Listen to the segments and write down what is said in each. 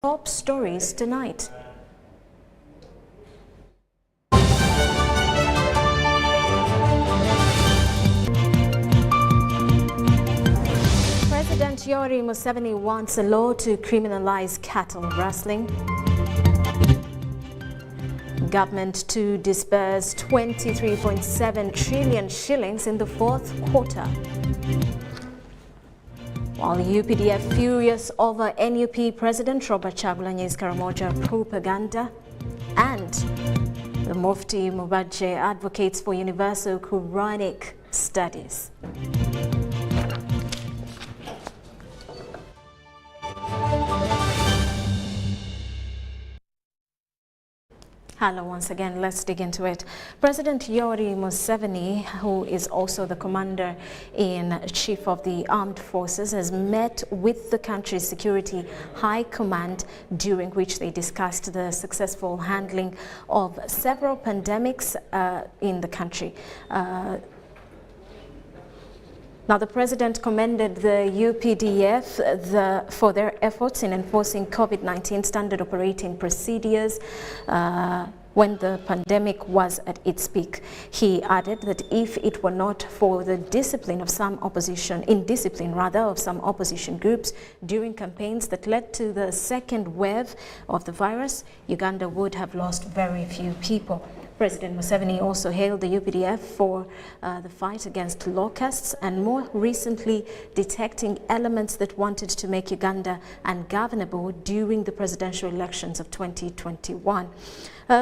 top stories tonight. President Yoweri Museveni wants a law to criminalize cattle rustling. Government to disburse 23.7 trillion shillings in the fourth quarter. While UPDF furious over NUP President Robert Chagulanyi's Karamoja propaganda, and the Mufti Mubaje advocates for universal Quranic studies. Hello once again, let's dig into it. President Yoweri Museveni, who is also the Commander-in-Chief of the Armed Forces, has met with the country's security high command, during which they discussed the successful handling of several pandemics in the country. Now, the President commended the UPDF for their efforts in enforcing COVID-19 standard operating procedures when the pandemic was at its peak. He added that if it were not for the discipline of some opposition groups during campaigns that led to the second wave of the virus, Uganda would have lost very few people. President Museveni also hailed the UPDF for the fight against locusts and more recently detecting elements that wanted to make Uganda ungovernable during the presidential elections of 2021.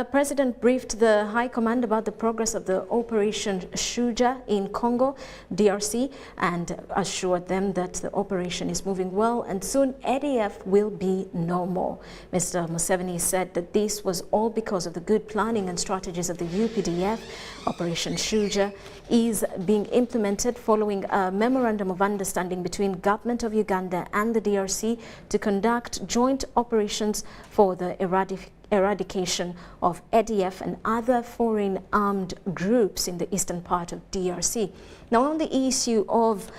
President briefed the High Command about the progress of the Operation Shuja in Congo, DRC, and assured them that the operation is moving well and soon ADF will be no more. Mr. Museveni said that this was all because of the good planning and strategies of the UPDF. Operation Shuja is being implemented following a memorandum of understanding between Government of Uganda and the DRC to conduct joint operations for the eradication of ADF and other foreign armed groups in the eastern part of DRC. Now, on the issue of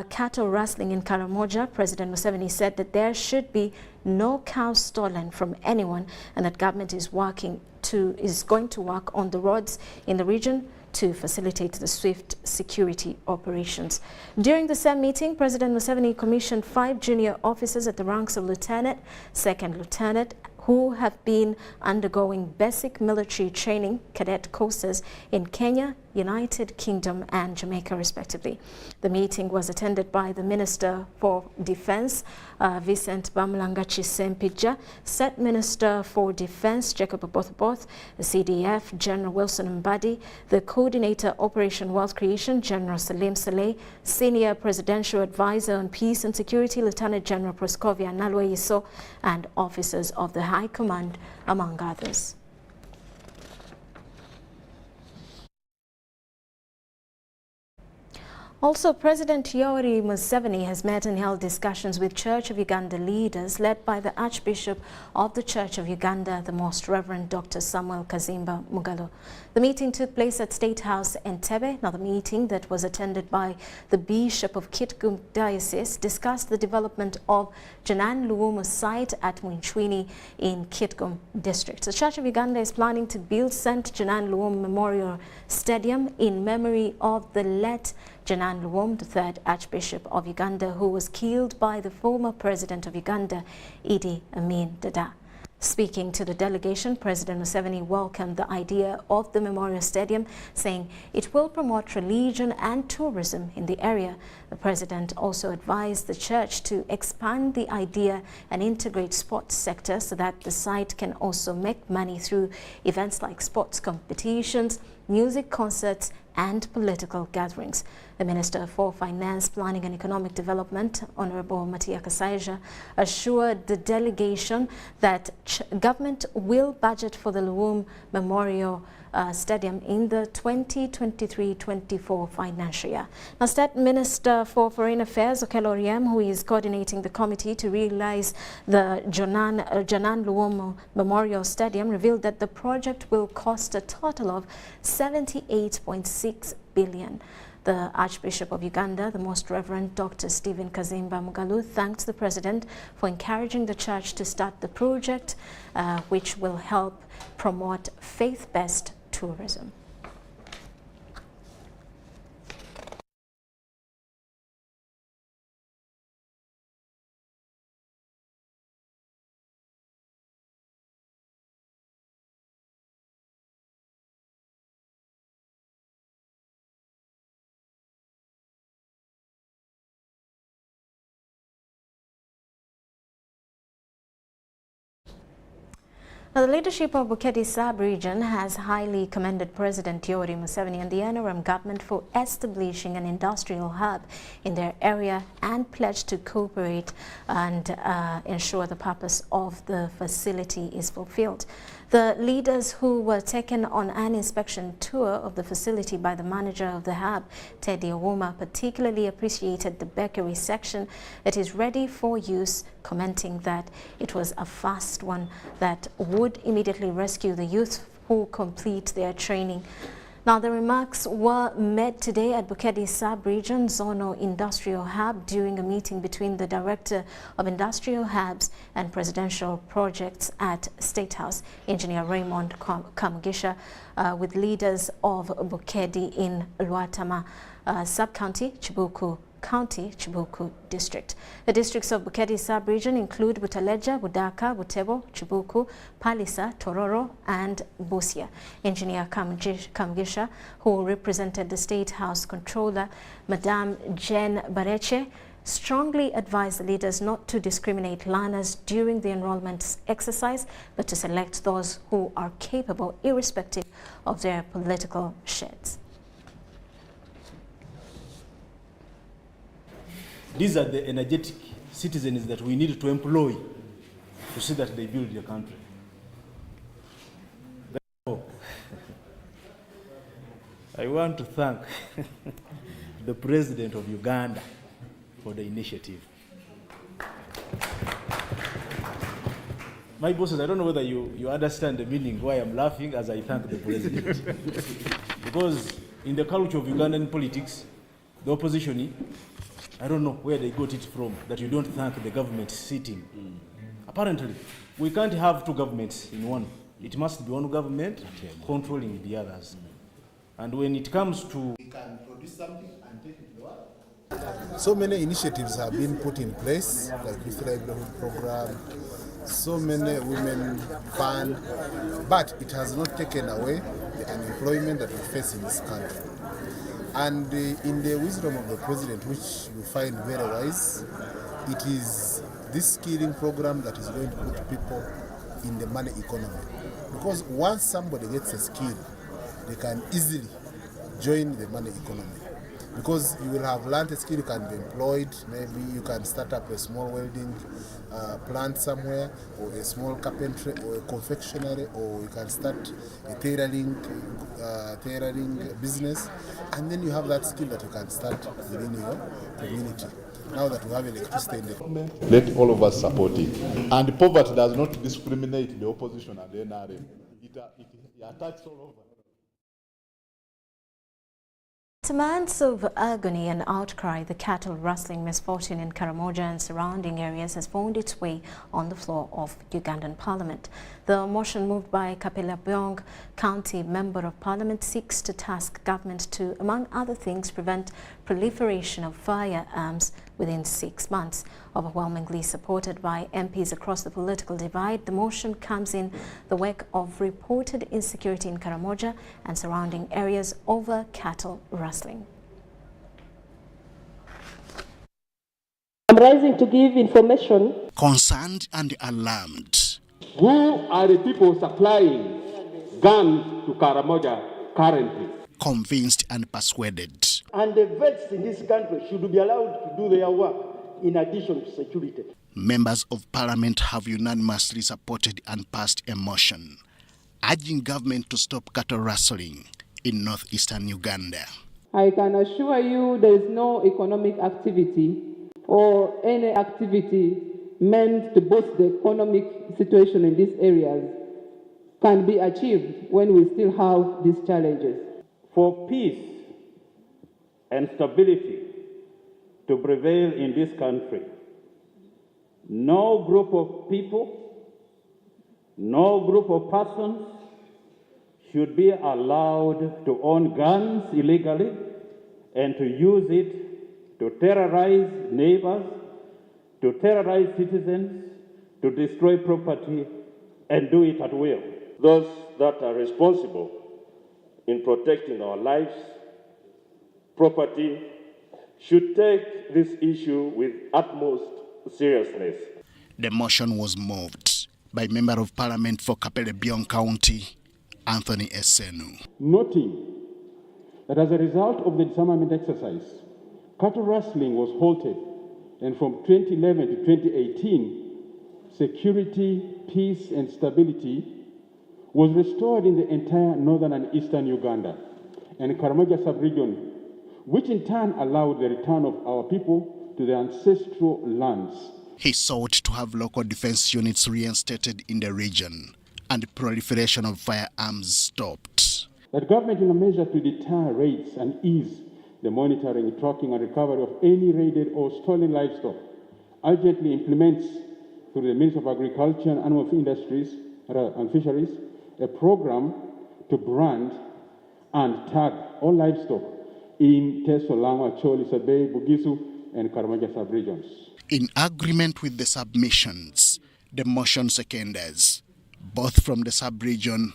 cattle rustling in Karamoja, President Museveni said that there should be no cows stolen from anyone and that government is going to work on the roads in the region to facilitate the swift security operations. During the same meeting, President Museveni commissioned 5 junior officers at the ranks of lieutenant, second lieutenant, who have been undergoing basic military training cadet courses in Kenya, United Kingdom and Jamaica respectively. The meeting was attended by the Minister for Defence, Vincent Bamulangachi Sempija, State Minister for Defence, Jacob Oboth, the CDF, General Wilson Mbadi, the Coordinator Operation Wealth Creation, General Salim Saleh, Senior Presidential Advisor on Peace and Security, Lieutenant General Proscovia Nalwe-Yiso, and officers of the High Command, among others. Also, President Yoweri Museveni has met and held discussions with Church of Uganda leaders led by the Archbishop of the Church of Uganda, the Most Reverend Dr. Samuel Kazimba Mugalo. The meeting took place at State House Entebbe. Now, the meeting that was attended by the Bishop of Kitgum Diocese discussed the development of Janan Luwumu site at Mwinchwini in Kitgum District. The Church of Uganda is planning to build St. Janan Luwumu Memorial Stadium in memory of the late Janan Luwumu, the third Archbishop of Uganda, who was killed by the former President of Uganda, Idi Amin Dada. Speaking to the delegation, President Museveni welcomed the idea of the Memorial Stadium, saying it will promote religion and tourism in the area. The President also advised the church to expand the idea and integrate sports sector so that the site can also make money through events like sports competitions, music concerts, and political gatherings. The Minister for Finance, Planning and Economic Development, Honorable Matia Kasaija, assured the delegation that government will budget for the Luwumu Memorial Stadium in the 2023-24 financial year. Now, State Minister for Foreign Affairs, Okello Oryem, who is coordinating the committee to realize the Janan Luwumu Memorial Stadium, revealed that the project will cost a total of 78.6 billion. The Archbishop of Uganda, the Most Reverend Dr. Stephen Kazimba Mugalu, thanked the President for encouraging the church to start the project, which will help promote faith-based tourism. The leadership of Bukedi sub-region has highly commended President Yoweri Museveni and the NRM government for establishing an industrial hub in their area and pledged to cooperate and ensure the purpose of the facility is fulfilled. The leaders who were taken on an inspection tour of the facility by the manager of the hub, Teddy Owoma, particularly appreciated the bakery section that is ready for use, commenting that it was a fast one that would immediately rescue the youth who complete their training. Now, the remarks were made today at Bukedi Sub-Region Zonal Industrial Hub during a meeting between the Director of Industrial Hubs and Presidential Projects at State House, Engineer Raymond Kamugisha, with leaders of Bukedi in Lwatama Sub-County, Chibuku County, Chibuku District. The districts of Bukedi Sub-Region include Butaleja, Budaka, Butebo, Chibuku, Palisa, Tororo, and Busia. Engineer Kamugisha, who represented the State House Controller, Madame Jen Bareche, strongly advised the leaders not to discriminate learners during the enrollment exercise, but to select those who are capable, irrespective of their political shades. These are the energetic citizens that we need to employ to see that they build their country. I want to thank the President of Uganda for the initiative. My bosses, I don't know whether you understand the meaning why I'm laughing as I thank the President. Because in the culture of Ugandan politics, the opposition, I don't know where they got it from, that you don't thank the government sitting. Apparently, we can't have two governments in one. It must be one government controlling the others. And when it comes to... We can produce something and take it to work. So many initiatives have been put in place, like Youth Livelihood Program, so many women fund, but it has not taken away the unemployment that we face in this country. And in the wisdom of the President, which we find very wise, it is this skilling program that is going to put people in the money economy. Because once somebody gets a skill, they can easily join the money economy. Because you will have learned a skill, you can be employed, maybe you can start up a small welding plant somewhere, or a small carpentry, or a confectionery, or you can start a tailoring business, and then you have that skill that you can start within your community. Now that we have electricity in the government, let all of us support it. And poverty does not discriminate the opposition and the NRM. It attacks all over. To months of agony and outcry, the cattle rustling misfortune in Karamoja and surrounding areas has found its way on the floor of Ugandan Parliament. The motion moved by Kapila Byong, County Member of Parliament, seeks to task government to, among other things, prevent proliferation of firearms within 6 months. Overwhelmingly supported by MPs across the political divide, the motion comes in the wake of reported insecurity in Karamoja and surrounding areas over cattle rustling. I'm rising to give information. Concerned and alarmed. Who are the people supplying guns to Karamoja currently? Convinced and persuaded. And the vets in this country should be allowed to do their work in addition to security. Members of Parliament have unanimously supported and passed a motion urging government to stop cattle rustling in northeastern Uganda. I can assure you there is no economic activity or any activity meant to boost the economic situation in these areas can be achieved when we still have these challenges. For peace and stability to prevail in this country, no group of people, no group of persons should be allowed to own guns illegally and to use it to terrorize neighbors, to terrorize citizens, to destroy property, and do it at will. Those that are responsible in protecting our lives, property, should take this issue with utmost seriousness. The motion was moved by Member of Parliament for Kapelebion County, Anthony Esenu. Noting that as a result of the disarmament exercise, cattle rustling was halted, and from 2011 to 2018, security, peace, and stability was restored in the entire northern and eastern Uganda and Karamoja sub-region, which in turn allowed the return of our people to their ancestral lands. He sought to have local defense units reinstated in the region and proliferation of firearms stopped. That government, in a measure to deter raids and ease the monitoring, tracking, and recovery of any raided or stolen livestock, urgently implements through the Ministry of Agriculture and Animal Industries and Fisheries a program to brand and tag all livestock in Teso, Lama, Choli, Sabei, Bugisu, and Karamoja sub-regions. In agreement with the submissions, the motion seconders, both from the sub-region,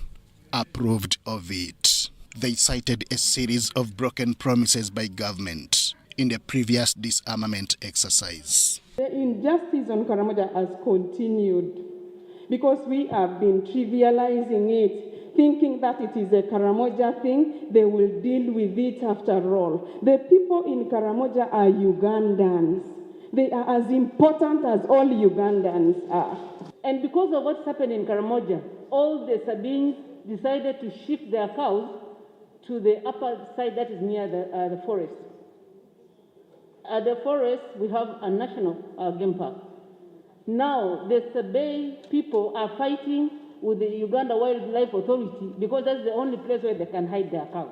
approved of it. They cited a series of broken promises by government in the previous disarmament exercise. The injustice on Karamoja has continued because we have been trivializing it, thinking that it is a Karamoja thing, they will deal with it after all. The people in Karamoja are Ugandans. They are as important as all Ugandans are. And because of what's happened in Karamoja, all the Sabines decided to shift their cows to the upper side that is near the forest. At the forest, we have a national game park. Now, the Sabay people are fighting with the Uganda Wildlife Authority because that's the only place where they can hide their cows.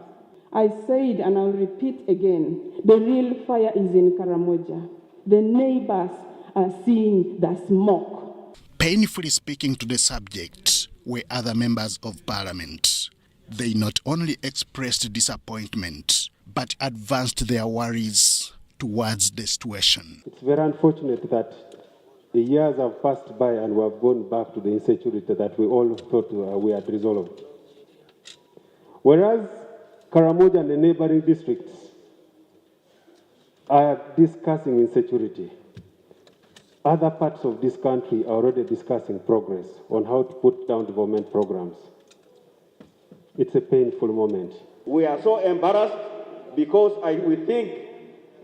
I said, and I'll repeat again, the real fire is in Karamoja. The neighbors are seeing the smoke. Painfully speaking to the subject were other members of parliament. They not only expressed disappointment, but advanced their worries towards the situation. It's very unfortunate that the years have passed by and we have gone back to the insecurity that we all thought we had resolved. Whereas Karamoja and the neighboring districts are discussing insecurity, other parts of this country are already discussing progress on how to put down development programs. It's a painful moment. We are so embarrassed because we think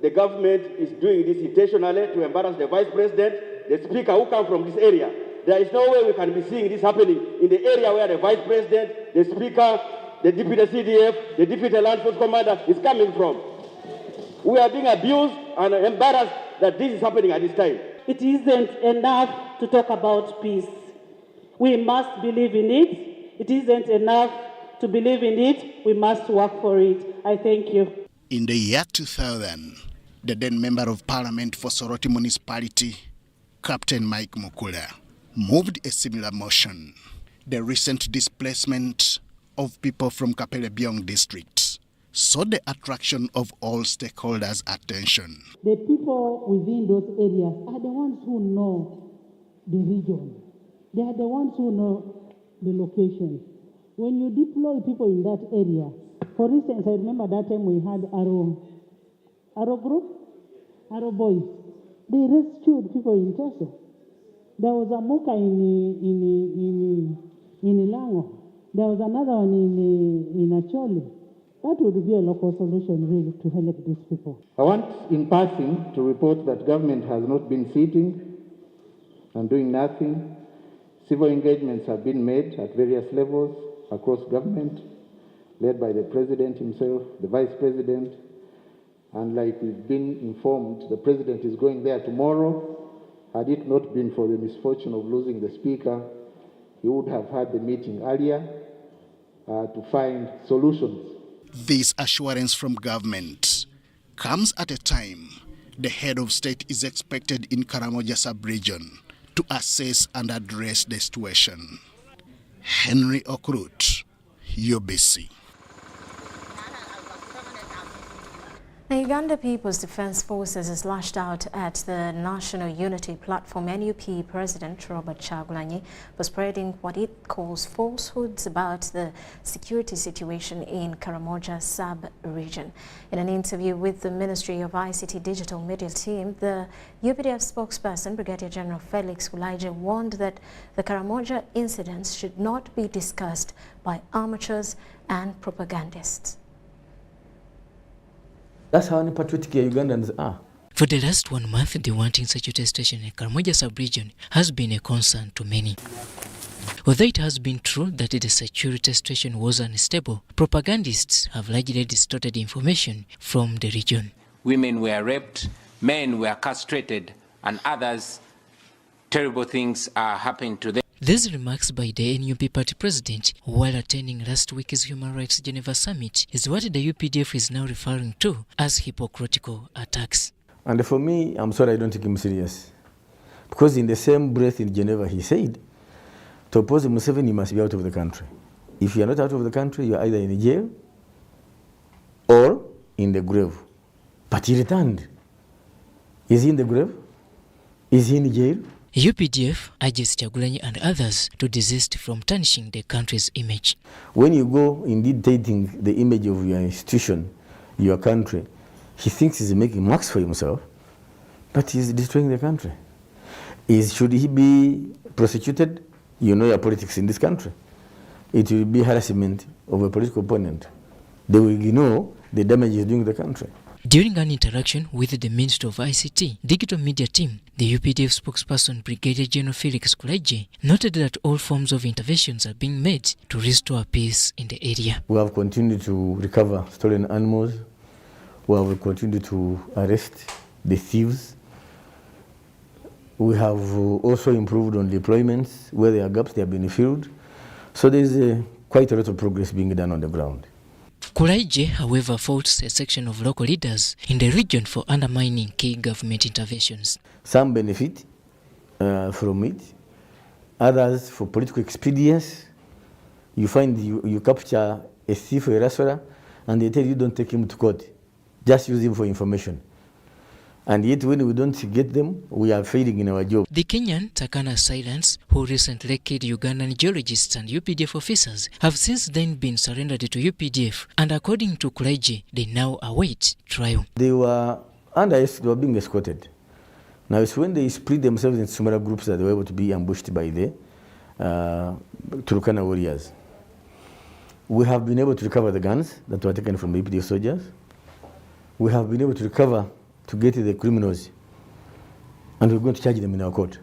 the government is doing this intentionally to embarrass the vice president, the speaker who come from this area. There is no way we can be seeing this happening in the area where the vice president, the speaker, the deputy CDF, the deputy land force commander is coming from. We are being abused and embarrassed that this is happening at this time. It isn't enough to talk about peace. We must believe in it. It isn't enough to believe in it. We must work for it. I thank you. In the year 2000, the then Member of Parliament for Soroti Municipality, Captain Mike Mukula, moved a similar motion. The recent displacement of people from Kapelebiong district saw the attraction of all stakeholders' attention. The people within those areas are the ones who know the region. They are the ones who know the location. When you deploy people in that area, for instance, I remember that time we had Arrow Group, Arrow Boys. They rescued people in Teso. There was a Muka in Ilango. There was another one in Acholi. That would be a local solution, really, to help these people. I want, in passing, to report that government has not been sitting and doing nothing. Civil engagements have been made at various levels across government, led by the president himself, the vice president, and like we've been informed, the president is going there tomorrow. Had it not been for the misfortune of losing the speaker, he would have had the meeting earlier to find solutions. This assurance from government comes at a time the head of state is expected in Karamoja sub-region to assess and address the situation. Henry Okrut, UBC. The Uganda People's Defense Forces has lashed out at the National Unity Platform NUP President Robert Kyagulanyi for spreading what it calls falsehoods about the security situation in Karamoja sub-region. In an interview with the Ministry of ICT Digital Media team, the UPDF spokesperson, Brigadier General Felix Kulaije, warned that the Karamoja incidents should not be discussed by amateurs and propagandists. That's how unpatriotic Ugandans are. For the last 1 month, the wanting security station in Karamoja sub-region has been a concern to many. Although it has been true that the security station was unstable, propagandists have largely distorted information from the region. Women were raped, men were castrated, and others terrible things are happening to them. These remarks by the NUP party president while attending last week's Human Rights Geneva Summit is what the UPDF is now referring to as hypocritical attacks. And for me, I'm sorry I don't take him serious. Because in the same breath in Geneva he said, to oppose Museveni you must be out of the country. If you are not out of the country, you are either in jail or in the grave. But he returned. Is he in the grave? Is he in jail? UPDF urges Kyagulanyi and others to desist from tarnishing the country's image. When you go indeed taking the image of your institution, your country, he thinks he's making marks for himself, but he's destroying the country. Should he be prosecuted? You know your politics in this country. It will be harassment of a political opponent. They will ignore the damage he's doing to the country. During an interaction with the Minister of ICT Digital Media team, the UPDF spokesperson Brigadier General Felix Kulaije noted that all forms of interventions are being made to restore peace in the area. We have continued to recover stolen animals. We have continued to arrest the thieves. We have also improved on deployments. Where there are gaps, they have been filled. So there is quite a lot of progress being done on the ground. Kulaije, however, faults a section of local leaders in the region for undermining key government interventions. Some benefit from it, others for political expedience. You find you capture a thief or a rustler and they tell you don't take him to court, just use him for information. And yet when we don't get them, we are failing in our job. The Kenyan Takana Silence, who recently killed Ugandan geologists and UPDF officers, have since then been surrendered to UPDF, and according to Kulaije, they now await trial. They were they were being escorted. Now it's when they split themselves into smaller groups that they were able to be ambushed by the Turkana warriors. We have been able to recover the guns that were taken from the UPDF soldiers. We have been able to recover to get the criminals, and we're going to charge them in our court.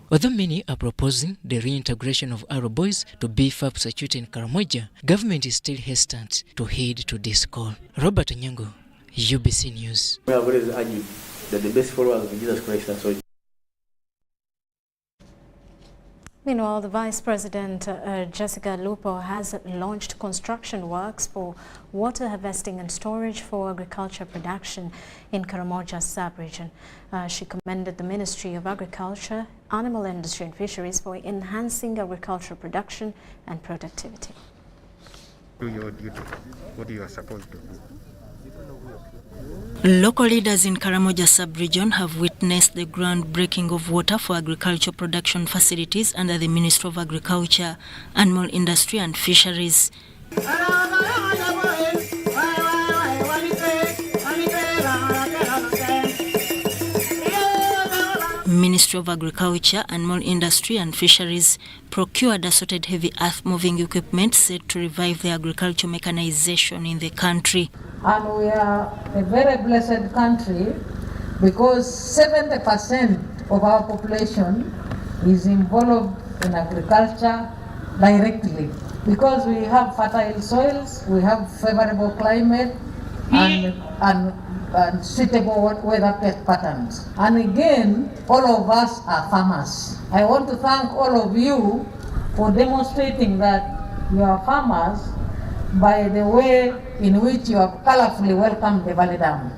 Although many are proposing the reintegration of Arrow Boys to beef up security in Karamoja, government is still hesitant to heed to this call. Robert Onyango, UBC News. We have always argued that the best followers of Jesus Christ are soldiers. Meanwhile, the Vice President, Jessica Lupo, has launched construction works for water harvesting and storage for agriculture production in Karamoja sub-region. She commended the Ministry of Agriculture, Animal Industry and Fisheries for enhancing agricultural production and productivity. Do your duty, what you are supposed to do. Local leaders in Karamoja sub-region have witnessed the groundbreaking of water for agricultural production facilities under the Ministry of Agriculture, Animal Industry and Fisheries. Ministry of Agriculture, Animal Industry and Fisheries procured assorted heavy earth-moving equipment set to revive the agricultural mechanization in the country. And we are a very blessed country because 70% of our population is involved in agriculture directly. Because we have fertile soils, we have favorable climate and suitable weather patterns. And again, all of us are farmers. I want to thank all of you for demonstrating that you are farmers by the way in which you have colorfully welcomed the Valley Dam.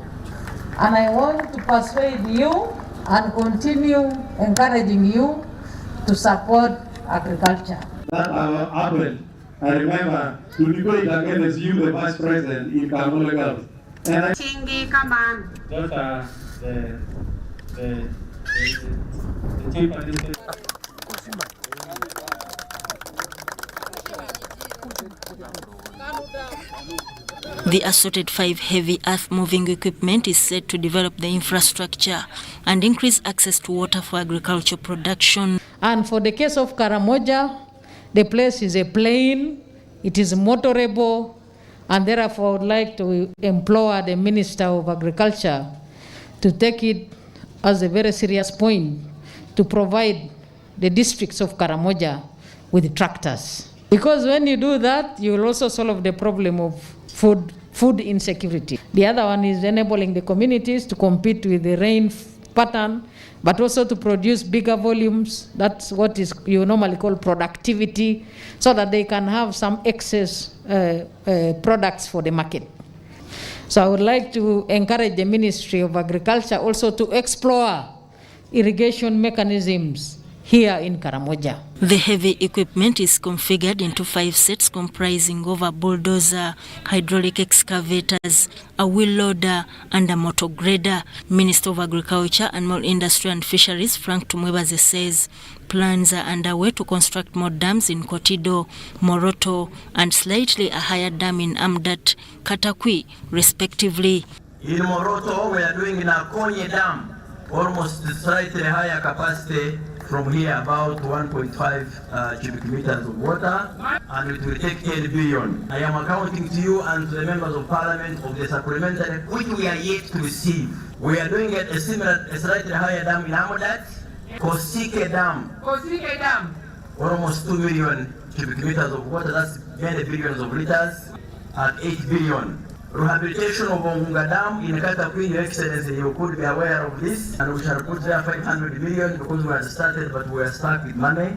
And I want to persuade you and continue encouraging you to support agriculture. That happened. I remember to debate against you, the Vice President in Kamola Girls. And I Chingy, come on. those are the chief administrator. The assorted 5 heavy earth-moving equipment is set to develop the infrastructure and increase access to water for agricultural production. And for the case of Karamoja, the place is a plain, it is motorable, and therefore I would like to implore the Minister of Agriculture to take it as a very serious point to provide the districts of Karamoja with tractors. Because when you do that, you will also solve the problem of food insecurity. The other one is enabling the communities to compete with the rain pattern, but also to produce bigger volumes. That's what is you normally call productivity, so that they can have some excess products for the market. So I would like to encourage the Ministry of Agriculture also to explore irrigation mechanisms here in Karamoja. The heavy equipment is configured into 5 sets comprising of a bulldozer, hydraulic excavators, a wheel loader, and a motor grader. Minister of Agriculture, Animal Industry and Fisheries, Frank Tumwebaze, says plans are underway to construct more dams in Kotido, Moroto, and slightly a higher dam in Amdat, Katakwi, respectively. In Moroto, we are doing in a Konye Dam, almost slightly higher capacity from here, about 1.5 cubic meters of water, and it will take 10 billion. I am accounting to you and to the members of parliament of the supplementary, which we are yet to receive. We are doing a slightly higher dam in Amadat, Kosike Dam, almost 2 million cubic meters of water, that's many billions of liters, at 8 billion. Rehabilitation of Ongunga Dam in Katakwi, Your Excellency, you could be aware of this, and we shall put there 500 million because we have started, but we are stuck with money.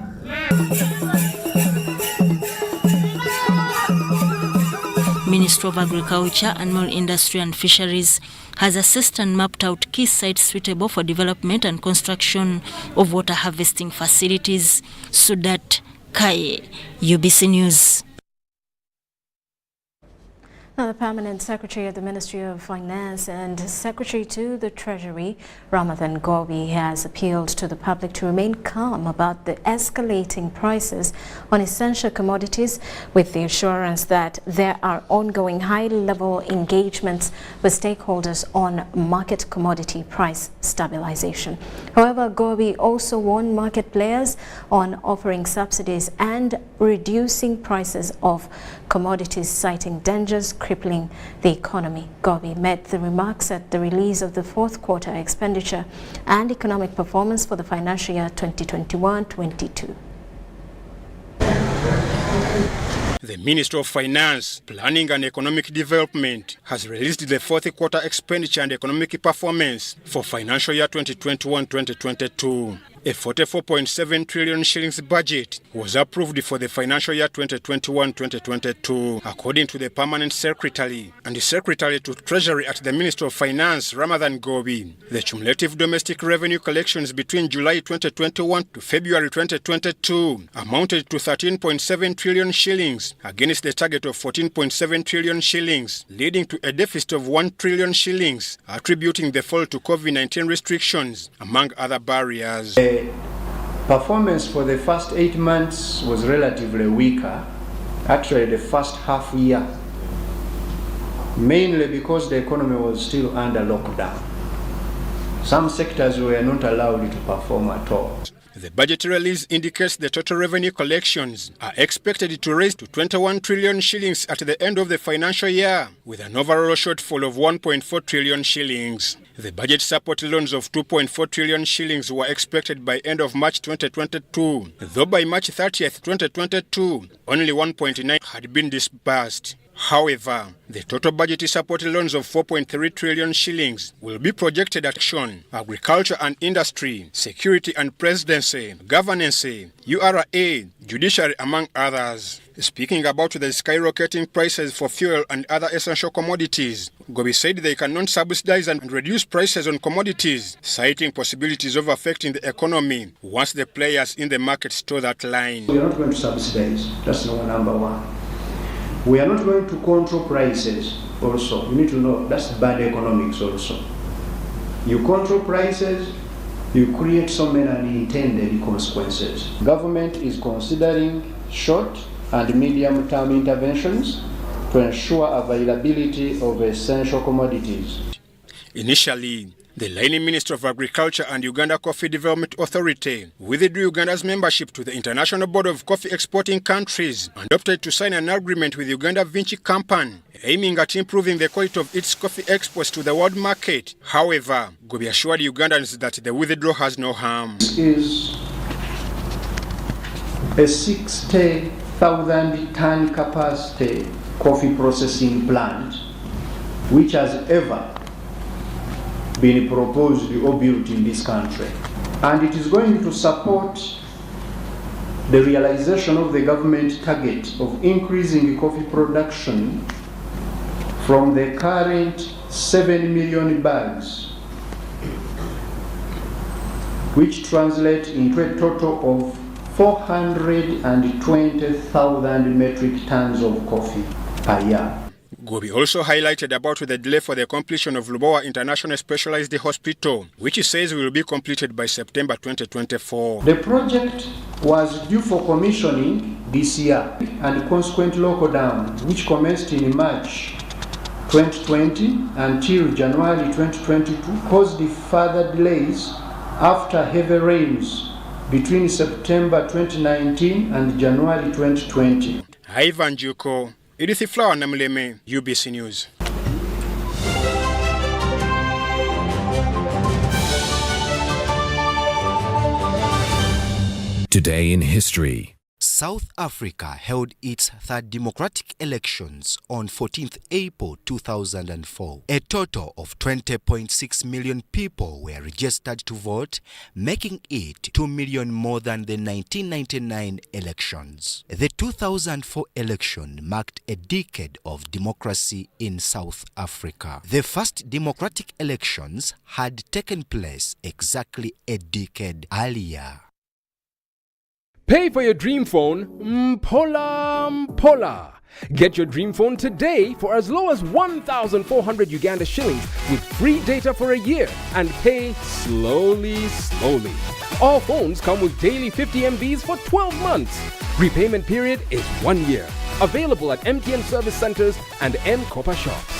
Ministry of Agriculture, Animal Industry and Fisheries has assessed and mapped out key sites suitable for development and construction of water harvesting facilities. Sudat Kaye, UBC News. Now, the Permanent Secretary of the Ministry of Finance and Secretary to the Treasury, Ramadhan Gobi, has appealed to the public to remain calm about the escalating prices on essential commodities, with the assurance that there are ongoing high-level engagements with stakeholders on market commodity price stabilization. However, Gobi also warned market players on offering subsidies and reducing prices of commodities, citing dangers crippling the economy. Gobi made the remarks at the release of the fourth quarter expenditure and economic performance for the financial year 2021-22. The Ministry of Finance, Planning and Economic Development has released the fourth quarter expenditure and economic performance for financial year 2021-2022. A 44.7 trillion shillings budget was approved for the financial year 2021-2022, according to the Permanent Secretary and the Secretary to Treasury at the Ministry of Finance, Ramadhan Gobi. The cumulative domestic revenue collections between July 2021 to February 2022 amounted to 13.7 trillion shillings against the target of 14.7 trillion shillings, leading to a deficit of 1 trillion shillings, attributing the fall to COVID-19 restrictions, among other barriers. Performance for the first 8 months was relatively weaker, actually the first half year, mainly because the economy was still under lockdown. Some sectors were not allowed to perform at all. The budget release indicates the total revenue collections are expected to rise to 21 trillion shillings at the end of the financial year, with an overall shortfall of 1.4 trillion shillings. The budget support loans of 2.4 trillion shillings were expected by end of March 2022, though by March 30th, 2022, only 1.9 had been disbursed. However, the total budgetary support loans of 4.3 trillion shillings will be projected at action, agriculture and industry, security and presidency, governance, URA, judiciary, among others. Speaking about the skyrocketing prices for fuel and other essential commodities, Gobi said they cannot subsidize and reduce prices on commodities, citing possibilities of affecting the economy once the players in the market store that line. We are not going to subsidize. That's number one. We are not going to control prices also. You need to know that's bad economics also. You control prices, you create so many unintended consequences. Government is considering short and medium-term interventions to ensure availability of essential commodities. Initially, the Lining Minister of Agriculture and Uganda Coffee Development Authority withdrew Uganda's membership to the International Board of Coffee Exporting Countries and opted to sign an agreement with Uganda Vinci Company, aiming at improving the quality of its coffee exports to the world market. However, Gobi assured Ugandans that the withdrawal has no harm. This is a 60,000 ton capacity coffee processing plant which has ever been proposed or built in this country. And it is going to support the realization of the government target of increasing coffee production from the current 7 million bags, which translates into a total of 420,000 metric tons of coffee per year. Gobi also highlighted about the delay for the completion of Lubowa International Specialized Hospital, which he says will be completed by September 2024. The project was due for commissioning this year, and consequent lockdown, which commenced in March 2020 until January 2022, caused further delays after heavy rains between September 2019 and January 2020. Ivan Juko, Edith Flower Namuleme, UBC News. Today in history. South Africa held its third democratic elections on 14th April 2004. A total of 20.6 million people were registered to vote, making it 2 million more than the 1999 elections. The 2004 election marked a decade of democracy in South Africa. The first democratic elections had taken place exactly a decade earlier. Pay for your dream phone, Mpola. Get your dream phone today for as low as 1,400 Uganda shillings with free data for a year and pay slowly. All phones come with daily 50 MBs for 12 months. Repayment period is 1 year. Available at MTN service centers and M-Kopa shops.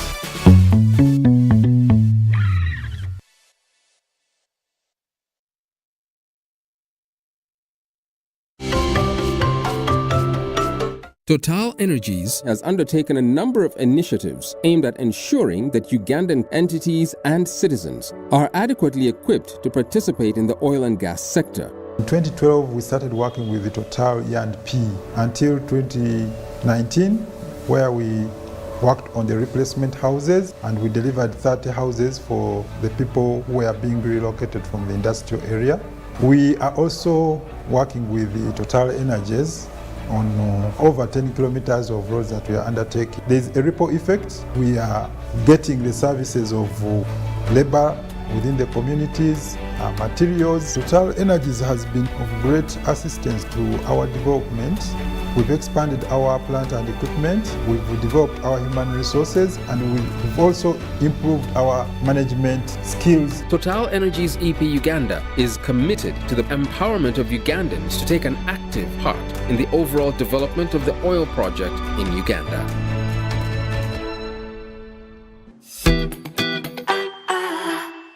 Total Energies has undertaken a number of initiatives aimed at ensuring that Ugandan entities and citizens are adequately equipped to participate in the oil and gas sector. In 2012, we started working with the Total E&P until 2019, where we worked on the replacement houses and we delivered 30 houses for the people who were being relocated from the industrial area. We are also working with the Total Energies on over 10 kilometers of roads that we are undertaking. There's a ripple effect. We are getting the services of labor within the communities, materials. Total Energies has been of great assistance to our development. We've expanded our plant and equipment, we've developed our human resources, and we've also improved our management skills. Total Energies EP Uganda is committed to the empowerment of Ugandans to take an active part in the overall development of the oil project in Uganda.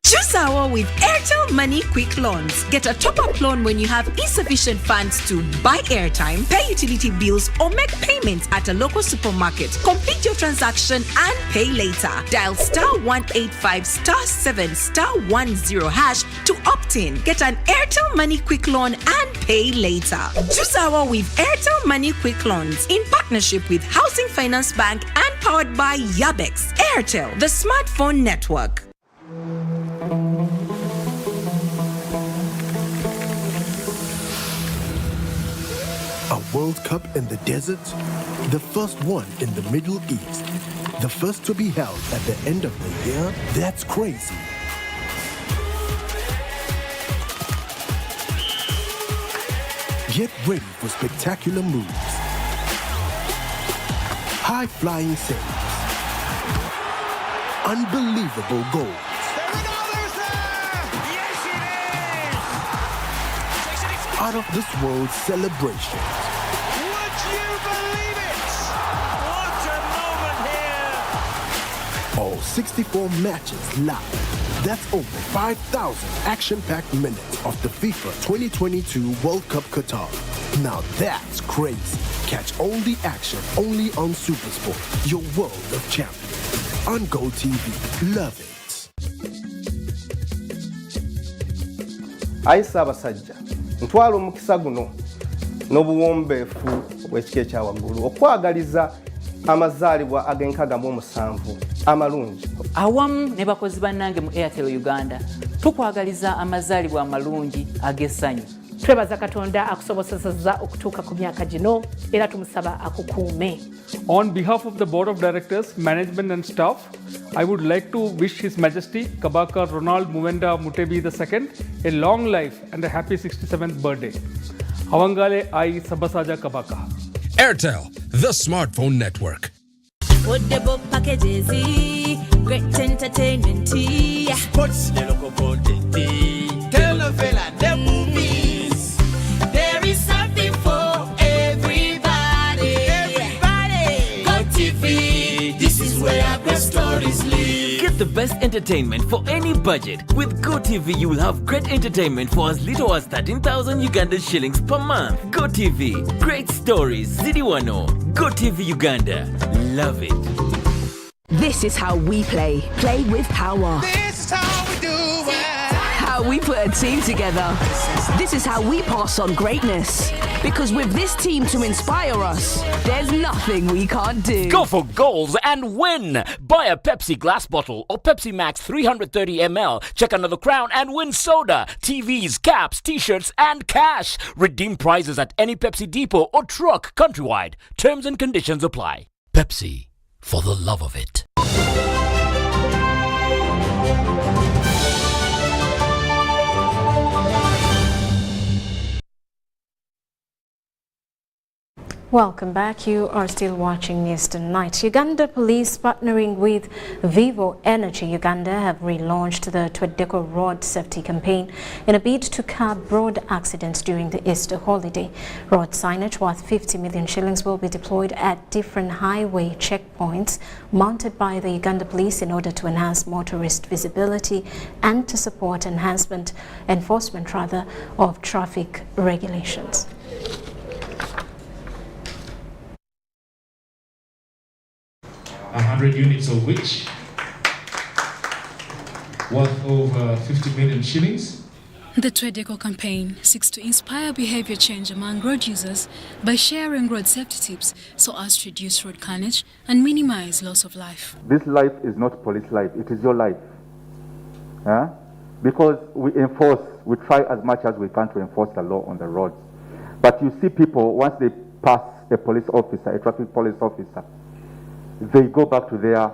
Choose our with Airtel Money Quick Loans. Get a top-up loan when you have insufficient funds to buy airtime, pay utility bills, or make payments at a local supermarket. Complete your transaction and pay later. Dial *185 *7 *10# to opt in. Get an Airtel Money Quick Loan and pay later. Choose our with Airtel Money Quick Loans in partnership with Housing Finance Bank and powered by Yabex, Airtel, the smartphone network. A World Cup in the desert? The first one in the Middle East. The first to be held at the end of the year? That's crazy. Get ready for spectacular moves, high-flying saves, unbelievable goals, out-of-this-world celebrations. Would you believe it? What a moment here! All 64 matches live. That's over 5,000 action-packed minutes of the FIFA 2022 World Cup Qatar. Now that's crazy. Catch all the action only on SuperSport, your world of champions. On Go TV. Love it. Aisa abasajja ntwala omukisa guno n'obuwombeefu bw'ekika ekyawaggulu okwagaliza amazaalibwa ag'enkaaga mu omusanvu amalungi. Awamu ne bakozi bannange mu Airtel Uganda tukwagaliza amazaalibwa amalungi ag'essanyu. Twebaza Katonda akusobozesezza okutuuka ku myaka gino era tumusaba akukuume. On behalf of the Board of Directors, Management and Staff, I would like to wish His Majesty Kabaka Ronald Muvenda Mutebi II a long life and a happy 67th birthday. Avangale Ai Sabasaja Kabaka. Airtel, the smartphone network. Football packages, great entertainment, Sports, the local content, telenovela, the movies. There is something for everybody. Everybody. Go TV, this is where great stories live. Get the best entertainment for any budget. With GoTV, you will have great entertainment for as little as 13,000 Uganda shillings per month. GoTV, great stories, Zidiwano. GoTV Uganda, love it. This is how we play. Play with power. This is how we do it. How we put a team together. This is how we pass on greatness. Because with this team to inspire us, there's nothing we can't do. Go for goals and win. Buy a Pepsi glass bottle or Pepsi Max 330 ml. Check another crown and win soda, TVs, caps, t-shirts and cash. Redeem prizes at any Pepsi depot or truck countrywide. Terms and conditions apply. Pepsi, for the love of it. Welcome back. You are still watching News Tonight. Uganda Police, partnering with Vivo Energy Uganda, have relaunched the Twedeco Road Safety Campaign in a bid to curb road accidents during the Easter holiday. Road signage worth 50 million shillings will be deployed at different highway checkpoints mounted by the Uganda Police in order to enhance motorist visibility and to support enforcement of traffic regulations. 100 units of which worth over 50 million shillings. The Twedeco campaign seeks to inspire behavior change among road users by sharing road safety tips so as to reduce road carnage and minimize loss of life. This life is not police life, it is your life. Because we try as much as we can to enforce the law on the roads. But you see people, once they pass a police officer, a traffic police officer, they go back to their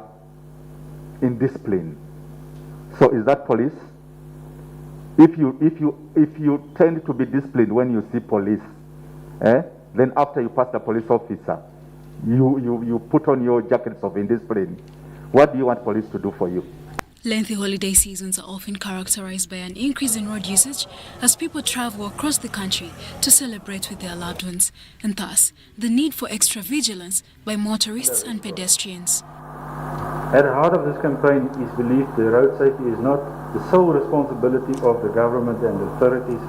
indiscipline. So is that police? If you tend to be disciplined when you see police, then after you pass the police officer, you put on your jackets of indiscipline. What do you want police to do for you? Lengthy holiday seasons are often characterized by an increase in road usage as people travel across the country to celebrate with their loved ones, and thus the need for extra vigilance by motorists and pedestrians. At the heart of this campaign is belief that road safety is not the sole responsibility of the government and authorities,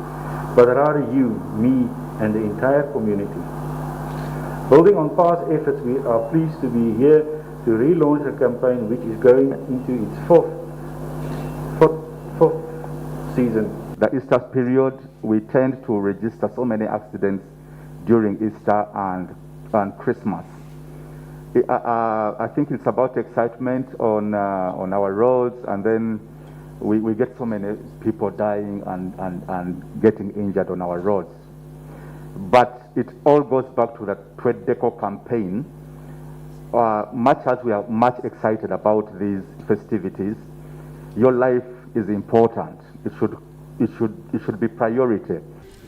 but rather you, me, and the entire community. Building on past efforts, we are pleased to be here to relaunch a campaign which is going into its fourth season. The Easter period, we tend to register so many accidents during Easter and Christmas. I think it's about excitement on our roads, and then we get so many people dying and getting injured on our roads. But it all goes back to the Trade Deco campaign. Much as we are much excited about these festivities, your life is important. It should be priority.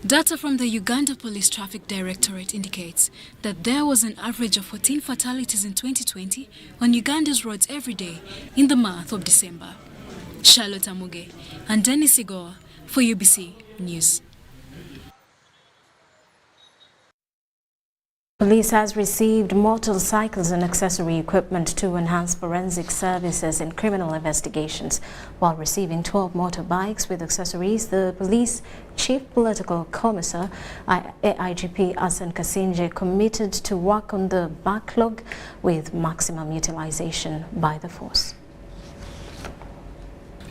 Data from the Uganda Police Traffic Directorate indicates that there was an average of 14 fatalities in 2020 on Uganda's roads every day in the month of December. Charlotte Amuge and Dennis Igoa for UBC News. Police has received motorcycles and accessory equipment to enhance forensic services in criminal investigations. While receiving 12 motorbikes with accessories, the police chief political commissar, IGP Asan Kasinje, committed to work on the backlog with maximum utilization by the force.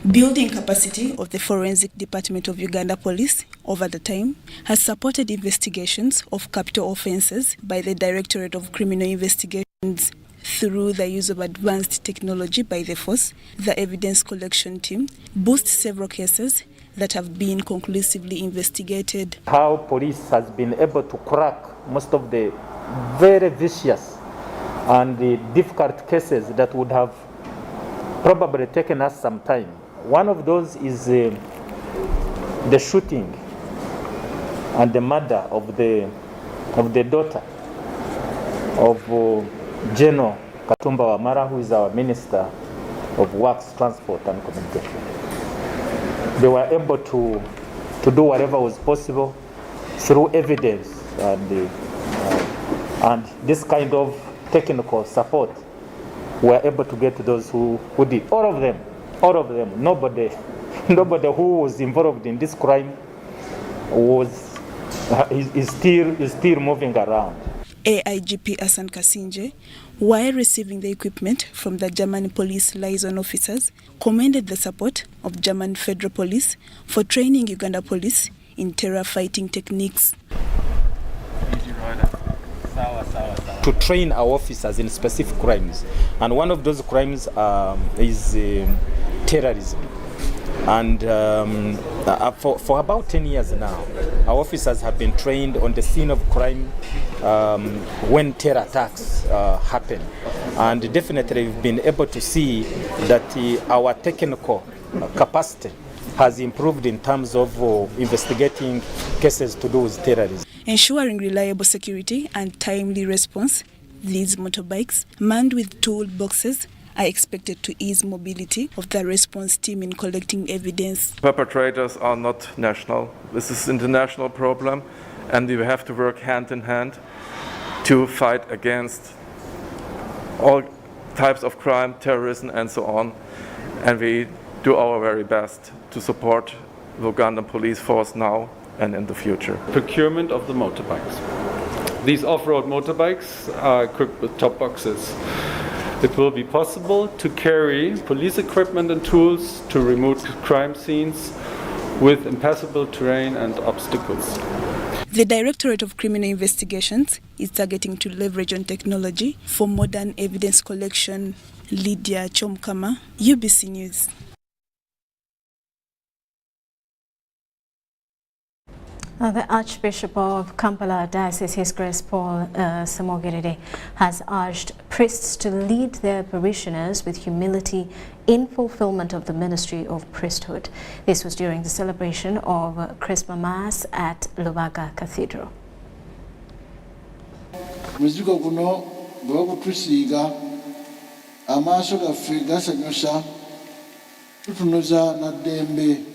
Building capacity of the Forensic Department of Uganda Police over the time has supported investigations of capital offences by the Directorate of Criminal Investigations through the use of advanced technology by the force. The evidence collection team boosts several cases that have been conclusively investigated. How police has been able to crack most of the very vicious and the difficult cases that would have probably taken us some time. One of those is the shooting and the murder of the daughter of General Katumba Wamara, who is our Minister of Works, Transport and Communication. They were able to do whatever was possible through evidence and this kind of technical support. We were able to get to those who did. All of them. Nobody who was involved in this crime is still moving around. AIGP Asan Kasinje, while receiving the equipment from the German police liaison officers, commended the support of German Federal Police for training Uganda police in terror fighting techniques. To train our officers in specific crimes, and one of those crimes is terrorism. And for about 10 years now, our officers have been trained on the scene of crime when terror attacks happen. And definitely we've been able to see that our technical capacity has improved in terms of investigating cases to do with terrorism. Ensuring reliable security and timely response, these motorbikes, manned with toolboxes, are expected to ease mobility of the response team in collecting evidence. Perpetrators are not national. This is an international problem, and we have to work hand in hand to fight against all types of crime, terrorism, and so on. And we do our very best to support the Ugandan police force now and in the future. Procurement of the motorbikes. These off-road motorbikes are equipped with top boxes. It will be possible to carry police equipment and tools to remote crime scenes with impassable terrain and obstacles. The Directorate of Criminal Investigations is targeting to leverage on technology for modern evidence collection. Lydia Chomkama, UBC News. The Archbishop of Kampala Diocese, His Grace Paul Samogiride, has urged priests to lead their parishioners with humility in fulfillment of the ministry of priesthood. This was during the celebration of Christmas Mass at Lubaga Cathedral. Muzigo guno bwogutusiiga amaaso gaffe gasanyusa tutunuza na ddembe.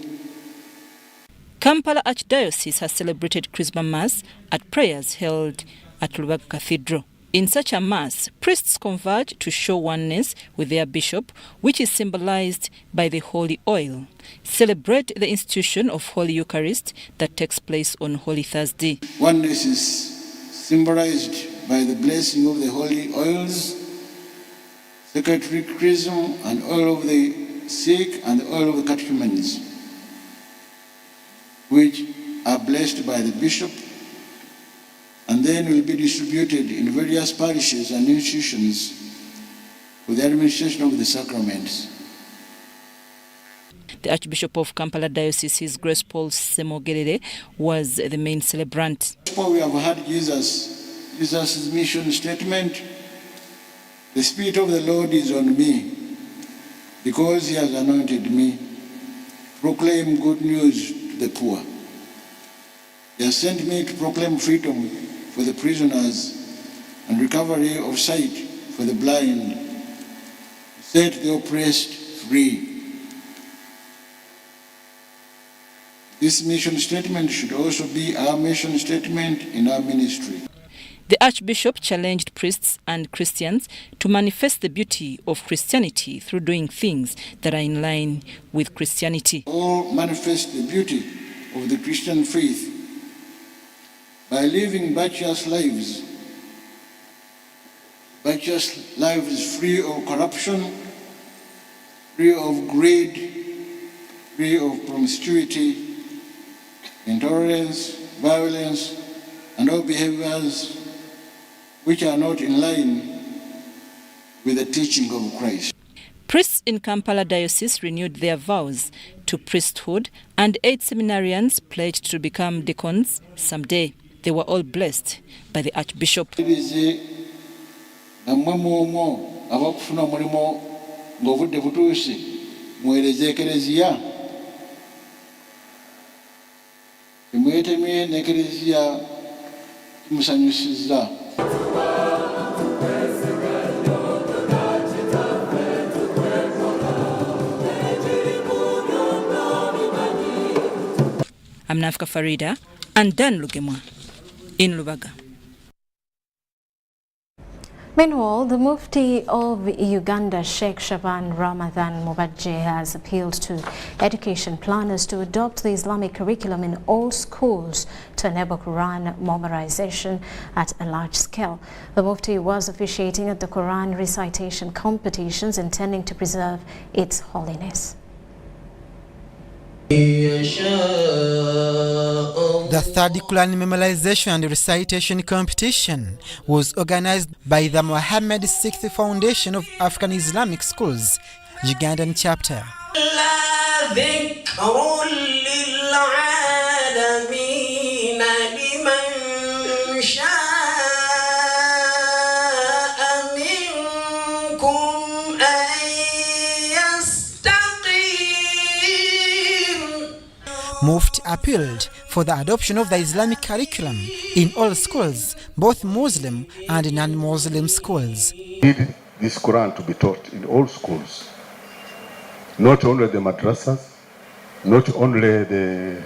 Kampala Archdiocese has celebrated Christmas Mass at prayers held at Lubaga Cathedral. In such a Mass, priests converge to show oneness with their bishop, which is symbolized by the holy oil. Celebrate the institution of Holy Eucharist that takes place on Holy Thursday. Oneness is symbolized by the blessing of the holy oils, secretary chrism, and oil of the sick and the oil of the catechumens, which are blessed by the bishop, and and then will be distributed in various parishes and institutions for the administration of the sacraments. The Archbishop of Kampala Diocese, His Grace Paul Semogerere, was the main celebrant. We have had Jesus' mission statement. The Spirit of the Lord is on me, because he has anointed me to proclaim good news to the poor. He has sent me to proclaim freedom for the prisoners and recovery of sight for the blind, to set the oppressed free. This mission statement should also be our mission statement in our ministry. The Archbishop challenged priests and Christians to manifest the beauty of Christianity through doing things that are in line with Christianity. All manifest the beauty of the Christian faith by living virtuous lives free of corruption, free of greed, free of promiscuity, intolerance, violence, and all behaviors which are not in line with the teaching of Christ. Priests in Kampala Diocese renewed their vows to priesthood, and 8 seminarians pledged to become deacons someday. They were all blessed by the Archbishop. I'm Nafka Farida and Dan Lugemwa in Lubaga. Meanwhile, the Mufti of Uganda, Sheikh Shaban Ramadan Mubajje, has appealed to education planners to adopt the Islamic curriculum in all schools to enable Quran memorization at a large scale. The Mufti was officiating at the Quran recitation competitions, intending to preserve its holiness. The third Quran memorization and recitation competition was organized by the Mohammed VI Foundation of African Islamic Schools, Ugandan chapter. Mufti appealed for the adoption of the Islamic curriculum in all schools, both Muslim and non-Muslim schools. We need this Quran to be taught in all schools, not only the madrasas, not only the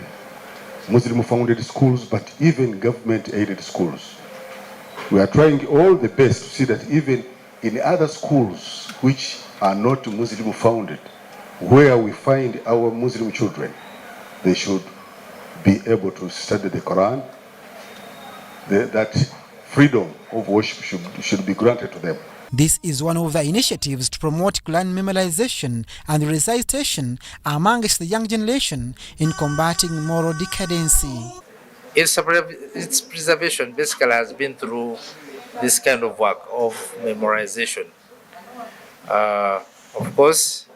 Muslim-founded schools, but even government-aided schools. We are trying all the best to see that even in other schools which are not Muslim-founded, where we find our Muslim children, they should be able to study the Quran. That freedom of worship should be granted to them. This is one of the initiatives to promote Quran memorization and recitation amongst the young generation in combating moral decadency. Its preservation basically has been through this kind of work of memorization. Of course,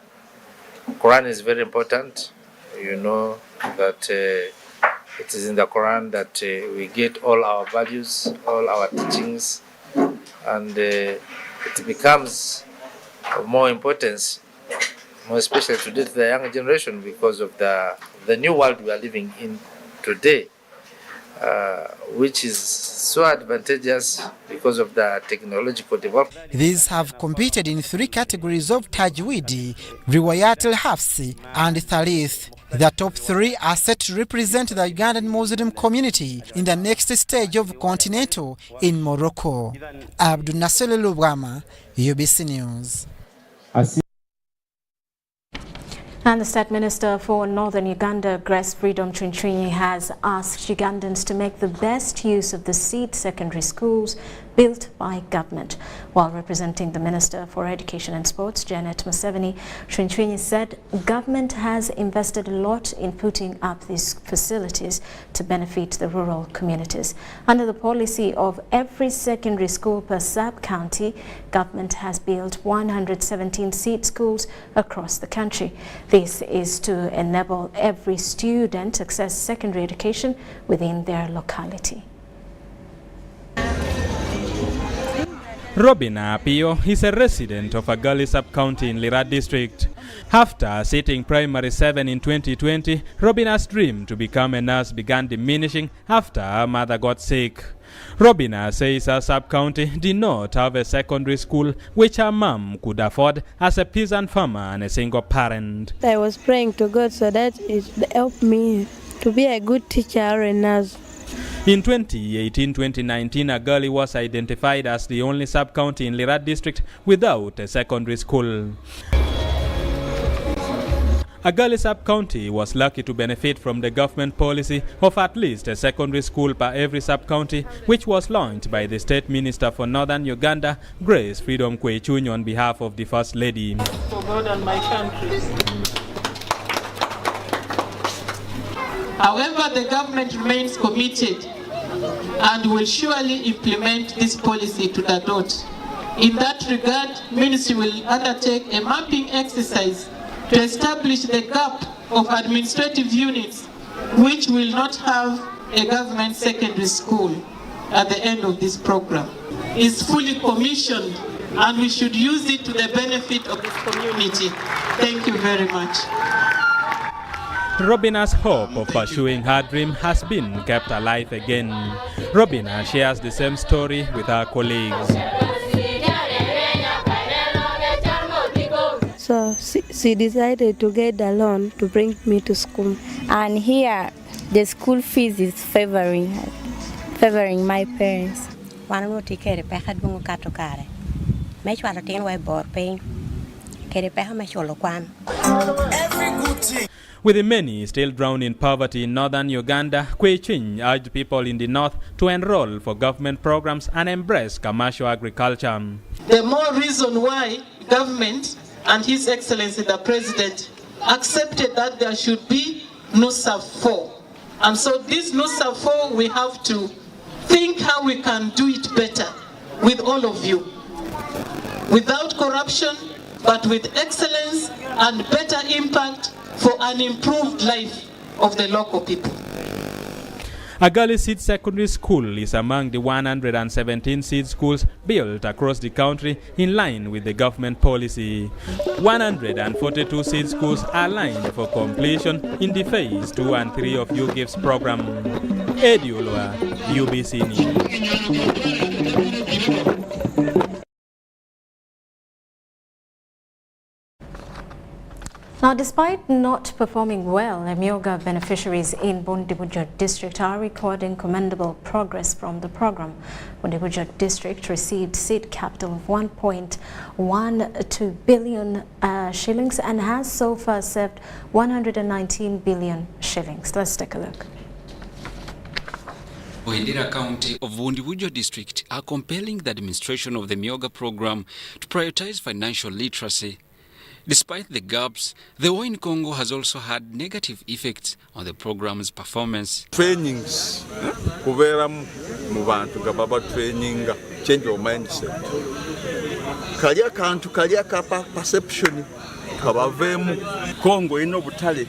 Quran is very important. You know that it is in the Quran that we get all our values, all our teachings, and it becomes of more importance, more especially today to the young generation, because of the new world we are living in today, which is so advantageous because of the technological development. These have competed in 3 categories of Tajweed, Riwayat al-Hafsi and Thalith. The top 3 are set to represent the Ugandan Muslim community in the next stage of Continental in Morocco. Abdul Nasser Lubwama, UBC News. And the State Minister for Northern Uganda, Grace Freedom Chinchinyi, has asked Ugandans to make the best use of the seed secondary schools built by government. While representing the Minister for Education and Sports, Janet Museveni, Chinchinyi said government has invested a lot in putting up these facilities to benefit the rural communities. Under the policy of every secondary school per sub-county, government has built 117 seed schools across the country. This is to enable every student to access secondary education within their locality. Robin Apio is a resident of Agali sub-county in Lira district. After sitting primary 7 in 2020, Robina's dream to become a nurse began diminishing after her mother got sick. Robina says her sub-county did not have a secondary school which her mom could afford as a peasant farmer and a single parent. I was praying to God so that it would help me to be a good teacher or a nurse. In 2018-2019, Agali was identified as the only sub-county in Lira district without a secondary school. Agali sub-county was lucky to benefit from the government policy of at least a secondary school per every sub-county, which was launched by the State Minister for Northern Uganda, Grace Freedom Chinchinyi, on behalf of the First Lady. For God and my country. However, the government remains committed and will surely implement this policy to the dot. In that regard, Ministry will undertake a mapping exercise to establish the gap of administrative units which will not have a government secondary school at the end of this program. It's fully commissioned and we should use it to the benefit of this community. Thank you very much. Robina's hope of pursuing her dream has been kept alive again. Robina shares the same story with her colleagues. So she decided to get a loan to bring me to school. And here the school fees is favoring my parents. With the many still drowned in poverty in northern Uganda, Chinchinyi urged people in the north to enroll for government programs and embrace commercial agriculture. The more reason why government and His Excellency the President accepted that there should be NUSA 4. And so this NUSA 4, we have to think how we can do it better with all of you. Without corruption, but with excellence and better impact for an improved life of the local people. Agali Seed Secondary School is among the 117 seed schools built across the country in line with the government policy. 142 seed schools are lined for completion in the phase 2 and 3 of UGIF's program. Emyooga, UBC News. Now, despite not performing well, Emyooga beneficiaries in Bundibujo district are recording commendable progress from the program. Bundibujo district received seed capital of 1.12 billion shillings and has so far served 119 billion shillings. Let's take a look. Oindira County of Bundibujo district are compelling the administration of the Emyooga program to prioritize financial literacy. Despite the gaps, the war in Congo has also had negative effects on the program's performance. Trainings, kuvera mu bantu gababa training, change your mindset. Kalya kantu kalya kapa perception kabavemu. Congo ino obutale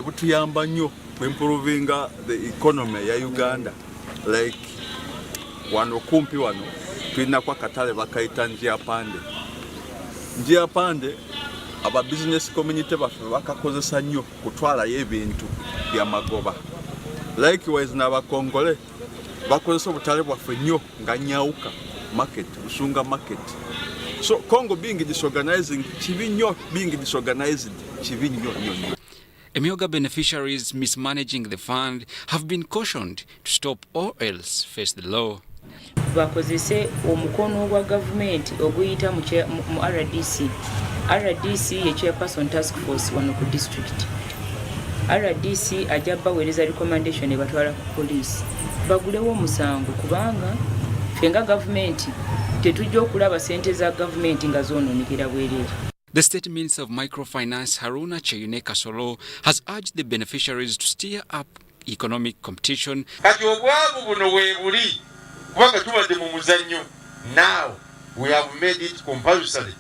butuyamba nnyo improving the economy ya Uganda. Like wano kumpi wano tulina kwa katale bakaita njia pande. Njia pande aba business community bafe bakakozesa nnyo kutwala y'ebintu bya magoba. Likewise n'abakongole bakozesa obutale bwaffe nnyo nga Nyawuka market, Busunga market. So Congo being disorganizing kibi nnyo, being disorganized kibi nnyo. Emyooga beneficiaries mismanaging the fund have been cautioned to stop or else face the law. Bakozese omukono gwa government oguyita mu RDC RDC ye chairperson task force wano ku district. RDC ajja baweereza recommendation ebatwala ku police bagulewo omusango kubanga fenga government tetujja okulaba sente za government nga zoononekera bwereere. The State Minister of Microfinance, Haruna Cheyune Kasolo, has urged the beneficiaries to steer up economic competition. Now we have made it compulsory.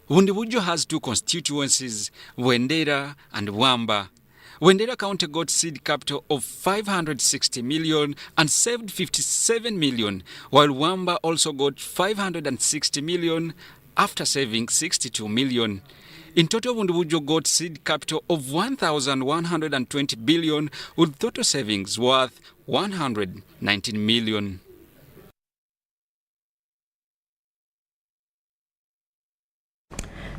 Wundibujo has two constituencies, Wendera and Wamba. Wendera County got seed capital of 560 million and saved 57 million, while Wamba also got 560 million after saving 62 million. In total, Wundibujo got seed capital of 1,120 billion with total savings worth 119 million.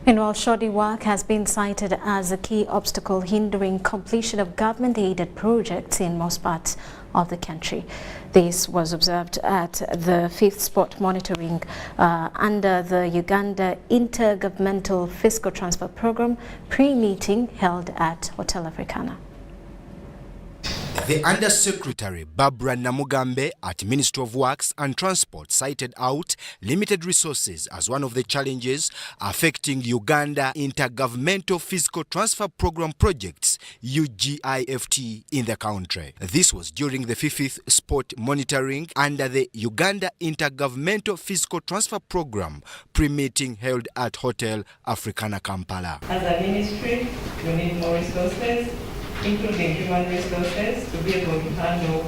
Meanwhile, shoddy work has been cited as a key obstacle hindering completion of government-aided projects in most parts of the country. This was observed at the 5th spot monitoring under the Uganda Intergovernmental Fiscal Transfer Program pre-meeting held at Hotel Africana. The Undersecretary Barbara Namugambe at Ministry of Works and Transport cited out limited resources as one of the challenges affecting Uganda Intergovernmental Fiscal Transfer Program projects UGIFT in the country. This was during the 5th spot monitoring under the Uganda Intergovernmental Fiscal Transfer Program pre-meeting held at Hotel Africana, Kampala. As a ministry, we need more resources, including human resources, to be able to handle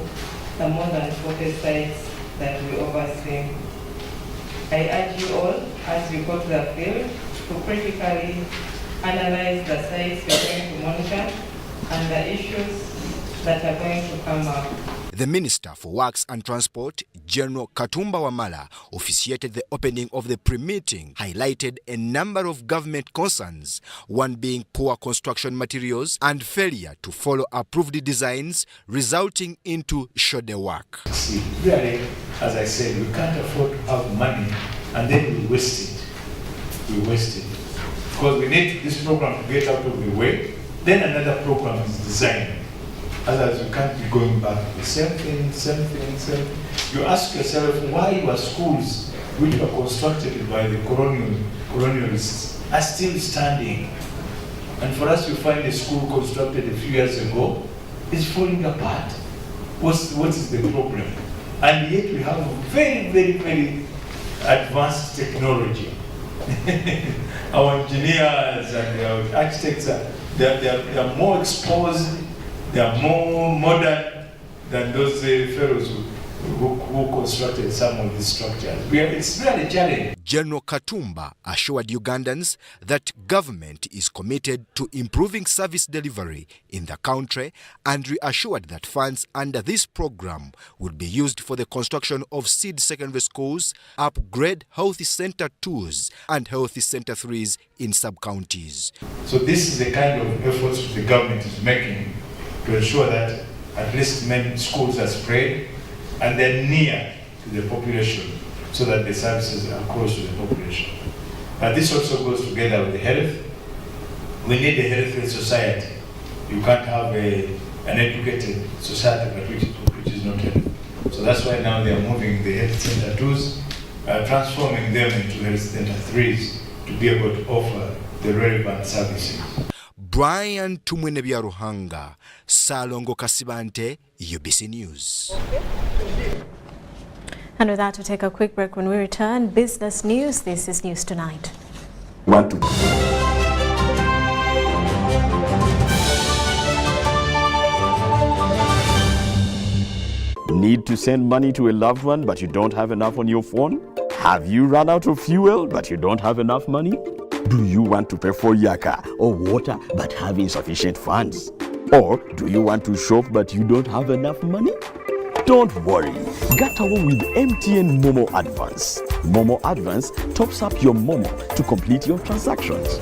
the more than 40 sites that we oversee. I urge you all, as you go to the field, to critically analyze the sites you're going to monitor and the issues that are going to come up. The Minister for Works and Transport, General Katumba Wamala, officiated the opening of the pre-meeting, highlighted a number of government concerns, one being poor construction materials and failure to follow approved designs, resulting into shoddy work. See, really, as I said, we can't afford to have money and then we waste it. We waste it. Because we need this program to get out of the way, then another program is designed. Otherwise, you can't be going back to the same thing. You ask yourself why your schools, which were constructed by the colonialists, are still standing. And for us to find a school constructed a few years ago is falling apart. What is the problem? And yet we have very, very, very advanced technology. Our engineers and our architects, they are more exposed. They are more modern than those fellows who constructed some of these structures. It's really a challenge. General Katumba assured Ugandans that government is committed to improving service delivery in the country and reassured that funds under this program would be used for the construction of seed secondary schools, upgrade health center 2s and health center 3s in sub-counties. So this is the kind of efforts the government is making to ensure that at least many schools are spread and they're near to the population so that the services are close to the population. But this also goes together with the health. We need a healthy society. You can't have an educated society but which is not healthy. So that's why now they are moving the health center 2s, transforming them into health center 3s to be able to offer the relevant services. Brian Tumwenebyaruhanga, Salongo Kasibante, UBC News. And with that, we'll take a quick break. When we return, business news. This is News Tonight. Need to send money to a loved one, but you don't have enough on your phone? Have you run out of fuel, but you don't have enough money? Do you want to pay for your car or water but have insufficient funds? Or do you want to shop but you don't have enough money? Don't worry, get away with MTN Momo Advance. Momo Advance tops up your Momo to complete your transactions.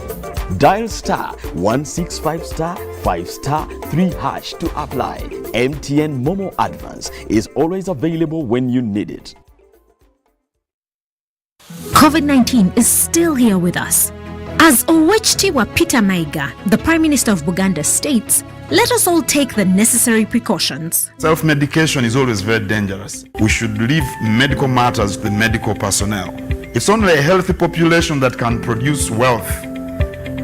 Dial *165*5*3# to apply. MTN Momo Advance is always available when you need it. COVID-19 is still here with us. As Owechtiwa Peter Maiga, the Prime Minister of Buganda, states, let us all take the necessary precautions. Self-medication is always very dangerous. We should leave medical matters to the medical personnel. It's only a healthy population that can produce wealth.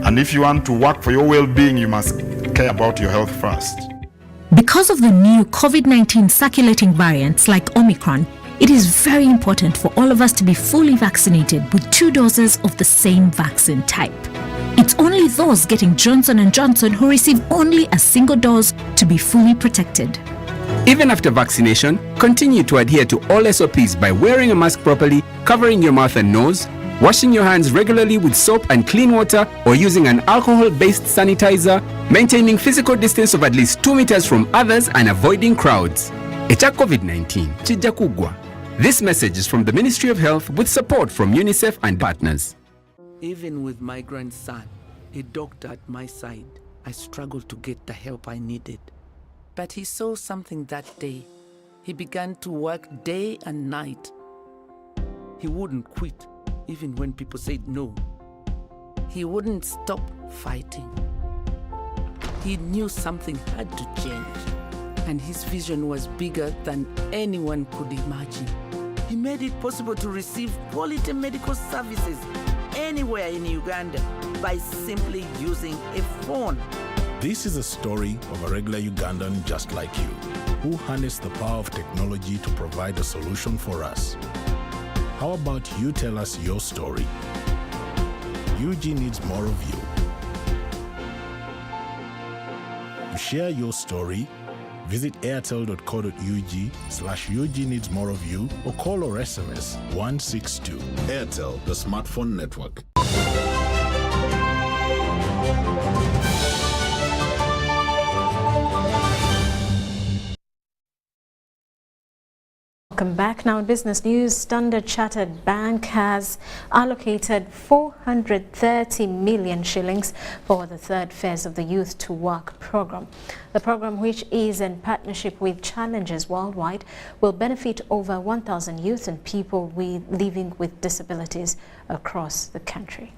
And if you want to work for your well-being, you must care about your health first. Because of the new COVID-19 circulating variants like Omicron, it is very important for all of us to be fully vaccinated with 2 doses of the same vaccine type. It's only those getting Johnson & Johnson who receive only a single dose to be fully protected. Even after vaccination, continue to adhere to all SOPs by wearing a mask properly, covering your mouth and nose, washing your hands regularly with soap and clean water or using an alcohol-based sanitizer, maintaining physical distance of at least 2 meters from others and avoiding crowds. Echa COVID-19, chija kugwa. This message is from the Ministry of Health with support from UNICEF and partners. Even with my grandson, a doctor at my side, I struggled to get the help I needed. But he saw something that day. He began to work day and night. He wouldn't quit, even when people said no. He wouldn't stop fighting. He knew something had to change, and his vision was bigger than anyone could imagine. He made it possible to receive quality medical services anywhere in Uganda by simply using a phone. This is a story of a regular Ugandan just like you, who harnessed the power of technology to provide a solution for us. How about you tell us your story? UG needs more of you. To share your story, visit airtel.co.ug/UG needs more of you or call or SMS 162. Airtel, the smartphone network. Welcome back. Now in business news, Standard Chartered Bank has allocated 430 million shillings for the third phase of the Youth to Work program. The program, which is in partnership with Challenges Worldwide, will benefit over 1,000 youth and people living with disabilities across the country.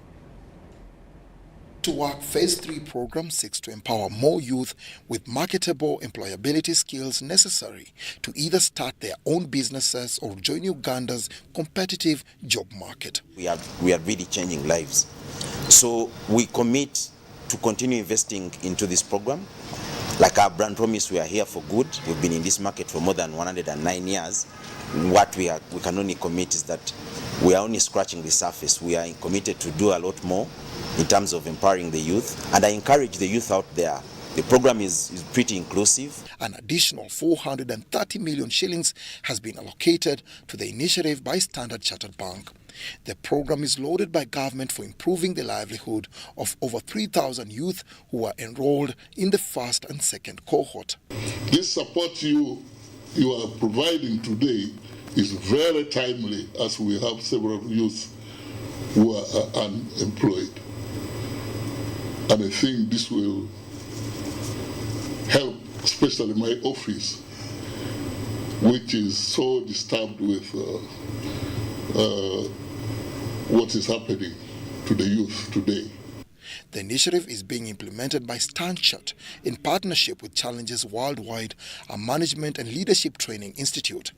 To Work Phase 3 program seeks to empower more youth with marketable employability skills necessary to either start their own businesses or join Uganda's competitive job market. We are really changing lives. So we commit to continue investing into this program. Like our brand promise, we are here for good. We've been in this market for more than 109 years. What we can only commit is that we are only scratching the surface. We are committed to do a lot more in terms of empowering the youth, and I encourage the youth out there. The program is pretty inclusive. An additional 430 million shillings has been allocated to the initiative by Standard Chartered Bank. The program is lauded by government for improving the livelihood of over 3,000 youth who are enrolled in the first and second cohort. This support you are providing today is very timely, as we have several youth who are unemployed. And I think this will help, especially my office, which is so disturbed with what is happening to the youth today. The initiative is being implemented by Stanchart in partnership with Challenges Worldwide, a management and leadership training institute.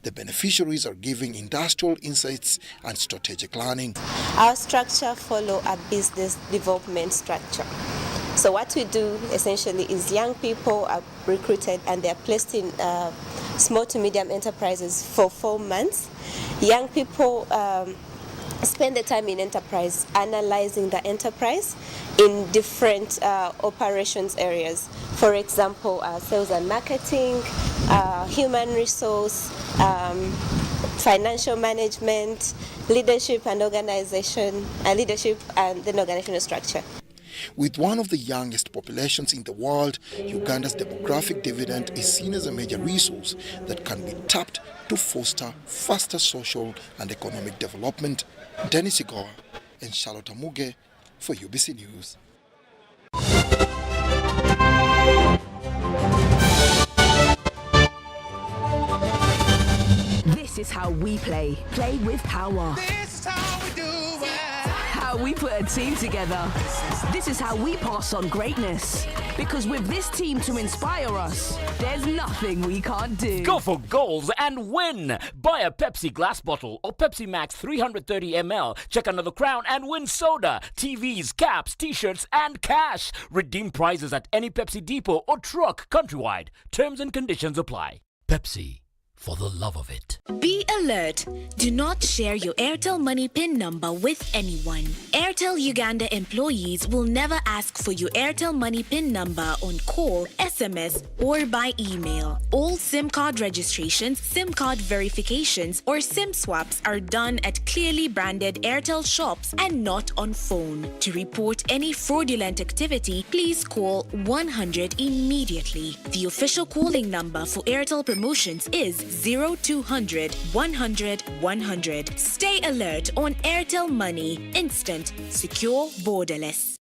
The beneficiaries are giving industrial insights and strategic learning. Our structure follows a business development structure. So what we do essentially is young people are recruited and they are placed in small to medium enterprises for 4 months. Young people spend the time in enterprise analyzing the enterprise in different operations areas. For example, sales and marketing, human resource, financial management, leadership and organization, leadership and then organizational structure. With one of the youngest populations in the world, Uganda's demographic dividend is seen as a major resource that can be tapped to foster faster social and economic development. Dennis Igoa and Charlotte Amuge, for UBC News. This is how we play. Play with power. This is how we do it. How we put a team together. This is how we pass on greatness. Because with this team to inspire us, there's nothing we can't do. Go for goals and win. Buy a Pepsi glass bottle or Pepsi Max 330 ml. Check another crown and win soda, TVs, caps, t-shirts and cash. Redeem prizes at any Pepsi depot or truck countrywide. Terms and conditions apply. Pepsi. For the love of it. Be alert. Do not share your Airtel Money PIN number with anyone. Airtel Uganda employees will never ask for your Airtel Money PIN number on call, SMS, or by email. All SIM card registrations, SIM card verifications, or SIM swaps are done at clearly branded Airtel shops and not on phone. To report any fraudulent activity, please call 100 immediately. The official calling number for Airtel promotions is 0200 100 100. Stay alert on Airtel Money. Instant, secure, borderless.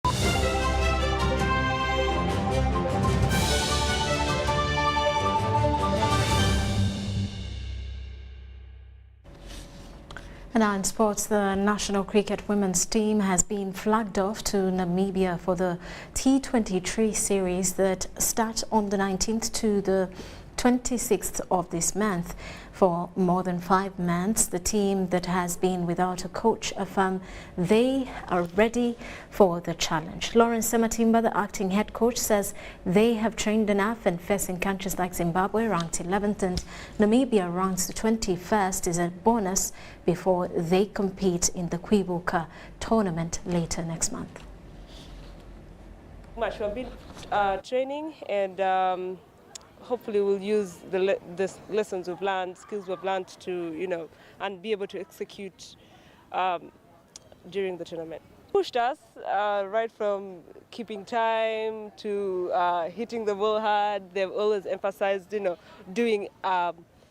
And now in sports, the national cricket women's team has been flagged off to Namibia for the T23 series that start on the 19th to the 26th of this month. For more than 5 months, the team that has been without a coach affirm they are ready for the challenge. Lawrence Sematimba, the acting head coach, says they have trained enough, and facing countries like Zimbabwe ranked 11th and Namibia ranked 21st is a bonus before they compete in the Kwibuka tournament later next month. Much we've been training, and hopefully we'll use the lessons we've learned, skills we've learned to, and be able to execute during the tournament. Pushed us right from keeping time to hitting the ball hard. They've always emphasized, doing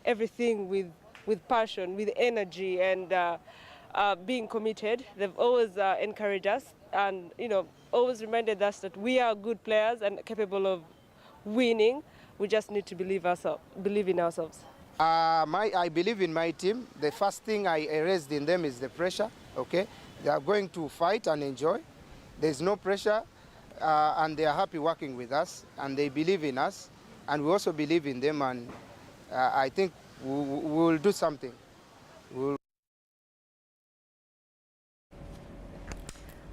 everything with passion, with energy, and being committed. They've always encouraged us and, always reminded us that we are good players and capable of winning. We just need to believe in ourselves. I believe in my team. The first thing I raised in them is the pressure. Okay, they are going to fight and enjoy. There's no pressure, and they are happy working with us, and they believe in us, and we also believe in them. And I think we will do something.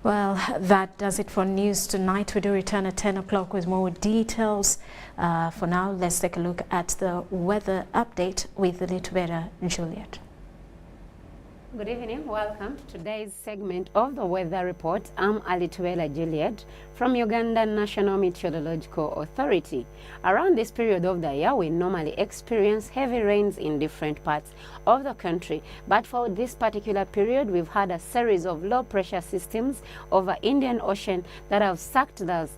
Well, that does it for news tonight. We do return at 10 o'clock with more details. For now, let's take a look at the weather update with Litubera Juliet. Good evening, welcome to today's segment of the weather report. I'm Alituela Juliet from Uganda National Meteorological Authority. Around this period of the year, we normally experience heavy rains in different parts of the country. But for this particular period, we've had a series of low pressure systems over Indian Ocean that have sucked the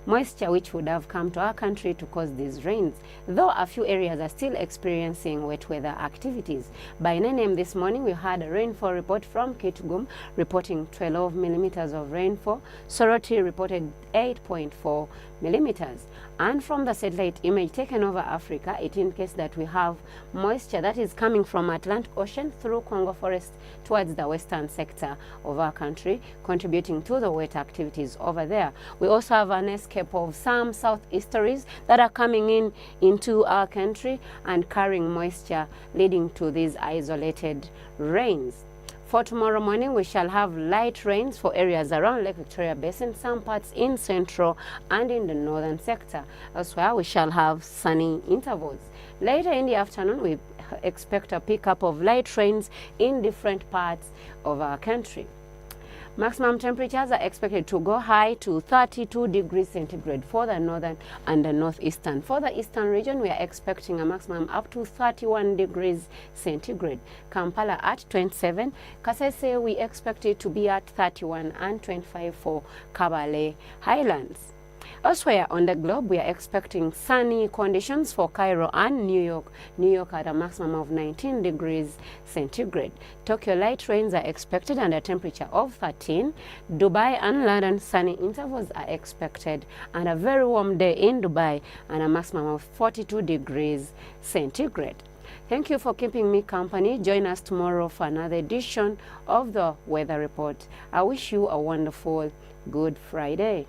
moisture which would have come to our country to cause these rains, though a few areas are still experiencing wet weather activities. By 9 a.m. this morning, we had a rainfall report from Kitgum reporting 12 millimeters of rainfall. Soroti reported 8.4 millimeters. And from the satellite image taken over Africa, it indicates that we have moisture that is coming from Atlantic Ocean through Congo Forest towards the western sector of our country, contributing to the wet activities over there. We also have an escape of some southeasterlies that are coming into our country and carrying moisture, leading to these isolated rains. For tomorrow morning, we shall have light rains for areas around Lake Victoria Basin, some parts in central and in the northern sector. Elsewhere, we shall have sunny intervals. Later in the afternoon, we expect a pickup of light rains in different parts of our country. Maximum temperatures are expected to go high to 32 degrees centigrade for the northern and the northeastern. For the eastern region, we are expecting a maximum up to 31 degrees centigrade. Kampala at 27. Kasese, we expect it to be at 31 and 25 for Kabale Highlands. Elsewhere on the globe, we are expecting sunny conditions for Cairo and New York. New York at a maximum of 19 degrees centigrade. Tokyo, light rains are expected and a temperature of 13. Dubai and London, sunny intervals are expected and a very warm day in Dubai and a maximum of 42 degrees centigrade. Thank you for keeping me company. Join us tomorrow for another edition of the Weather Report. I wish you a wonderful Good Friday.